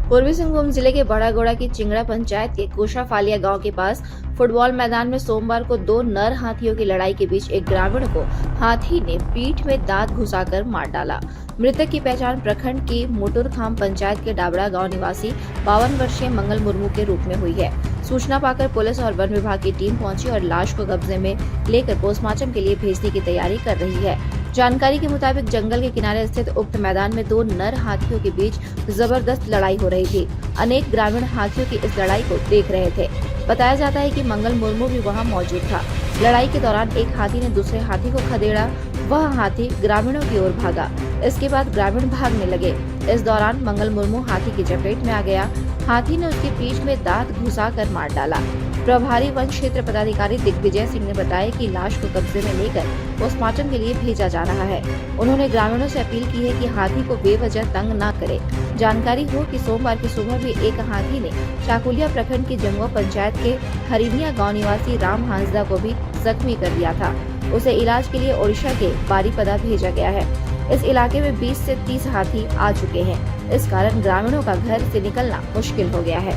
पूर्वी सिंहभूम जिले के बड़ागोड़ा की चिंगड़ा पंचायत के कोशाफालिया गांव के पास फुटबॉल मैदान में सोमवार को दो नर हाथियों की लड़ाई के बीच एक ग्रामीण को हाथी ने पीठ में दांत घुसाकर मार डाला। मृतक की पहचान प्रखंड की मुटुरखाम पंचायत के डाबड़ा गांव निवासी 52 वर्षीय मंगल मुर्मू के रूप में हुई है। सूचना पाकर पुलिस और वन विभाग की टीम पहुंची और लाश को कब्जे में लेकर पोस्टमार्टम के लिए भेजने की तैयारी कर रही है। जानकारी के मुताबिक जंगल के किनारे स्थित उक्त मैदान में दो नर हाथियों के बीच जबरदस्त लड़ाई हो रही थी। अनेक ग्रामीण हाथियों की इस लड़ाई को देख रहे थे। बताया जाता है कि मंगल मुर्मू भी वहां मौजूद था। लड़ाई के दौरान एक हाथी ने दूसरे हाथी को खदेड़ा। वह हाथी ग्रामीणों की ओर भागा। इसके बाद ग्रामीण भागने लगे। इस दौरान मंगल मुर्मू हाथी की चपेट में आ गया। हाथी ने उसकी पीठ में दांत घुसाकर मार डाला। प्रभारी वन क्षेत्र पदाधिकारी दिग्विजय सिंह ने बताया कि लाश को कब्जे में लेकर पोस्टमार्टम के लिए भेजा जा रहा है। उन्होंने ग्रामीणों से अपील की है कि हाथी को बेवजह तंग न करे। जानकारी हो कि सोमवार की सुबह भी एक हाथी ने चाकुलिया प्रखंड की जंगवा पंचायत के हरिनिया गांव निवासी राम हांसदा को भी जख्मी कर दिया था। उसे इलाज के लिए ओडिशा के बारीपदा भेजा गया है। इस इलाके में 20 से 30 हाथी आ चुके हैं। इस कारण ग्रामीणों का घर से निकलना मुश्किल हो गया है।